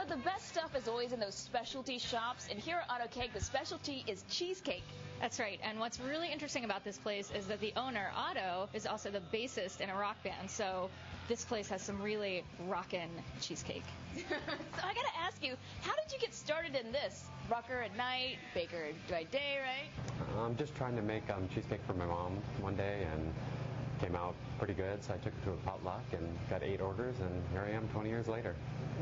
the best stuff is always in those specialty shops, and here at OttoCake, the specialty is cheesecake. That's right, and what's really interesting about this place is that the owner, Otto, is also the bassist in a rock band, so this place has some really rockin' cheesecake. So I gotta ask you, how did you get started in this? Rocker at night, baker by day, right? I'm just trying to make cheesecake for my mom one day, and came out pretty good, so I took it to a potluck and got 8 orders, and here I am 20 years later.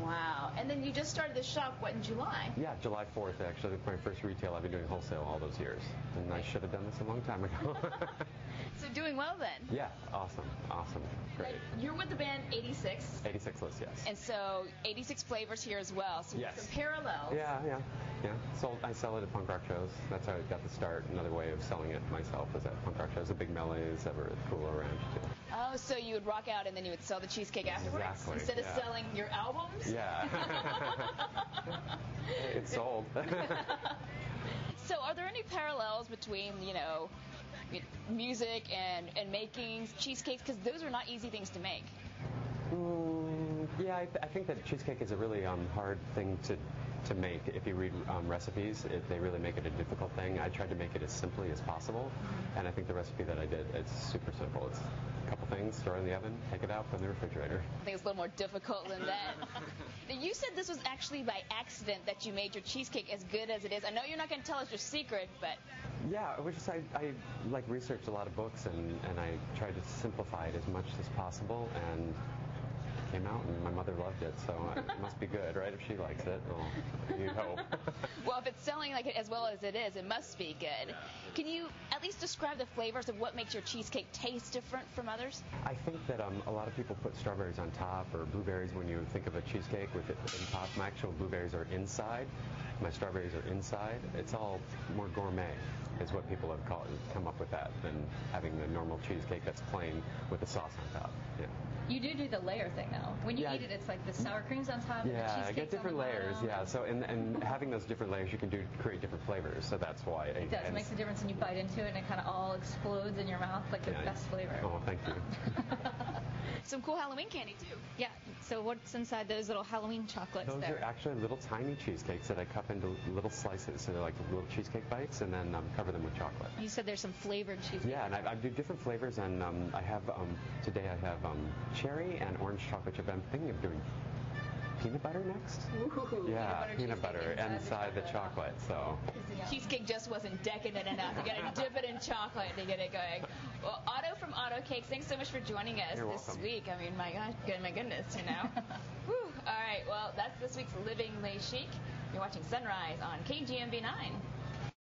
Wow. And then you just started the shop, what, in July? Yeah, July 4th, actually. It's my first retail. I've been doing wholesale all those years, and I should have done this a long time ago. So doing well then? Yeah, awesome, great. You're with the band 86. 86 list, yes. And so 86 flavors here as well, so yes. Some parallels. Yeah. I sell it at punk rock shows. That's how I got the start. Another way of selling it myself was at punk rock shows. The big melees that were cool around too. Oh, so you would rock out and then you would sell the cheesecake afterwards? Exactly. Instead of selling your albums? Yeah. It's sold. So are there any parallels between, music and making cheesecakes? Because those are not easy things to make. Yeah, I think that cheesecake is a really hard thing to make. If you read recipes, they really make it a difficult thing. I tried to make it as simply as possible, and I think the recipe that I did, it's super simple. It's a couple things, throw it in the oven, take it out, put it in the refrigerator. I think it's a little more difficult than that. Now, you said this was actually by accident that you made your cheesecake as good as it is. I know you're not going to tell us your secret, but... Yeah, I researched a lot of books, and I tried to simplify it as much as possible, and came out, and my mother loved it, so it must be good, right? If she likes it, well, you'd hope. Well, if it's selling like it as well as it is, it must be good. Can you at least describe the flavors of what makes your cheesecake taste different from others? I think that a lot of people put strawberries on top or blueberries when you think of a cheesecake with it in top. My actual blueberries are inside. My strawberries are inside. It's all more gourmet is what people have come up with that than having the normal cheesecake that's plain with the sauce on top. Yeah. You do the layer thing, though. When you eat it, it's like the sour cream's on top and the cheesecake's I get different on the layers. bottom. Yeah, so and having those different layers, you can create different flavors. So that's why it does. It makes a difference when you bite into it and it kind of all explodes in your mouth like the best flavor. Oh, thank you. Some cool Halloween candy too. Yeah. So what's inside those little Halloween chocolates? Those are actually little tiny cheesecakes that I cup into little slices. So they're like little cheesecake bites, and then cover them with chocolate. You said there's some flavored cheesecake. Yeah, and I do different flavors, and I have today I have cherry and orange chocolate chip. I'm thinking of doing peanut butter next. Ooh, yeah, peanut butter inside the chocolate. So cheesecake just wasn't decadent enough. You got to dip it in chocolate to get it going. Well, Otto from OttoCake, thanks so much for joining us this week. I mean, my goodness, Whew. All right, well, that's this week's Living Le Chic. You're watching Sunrise on KGMB 9.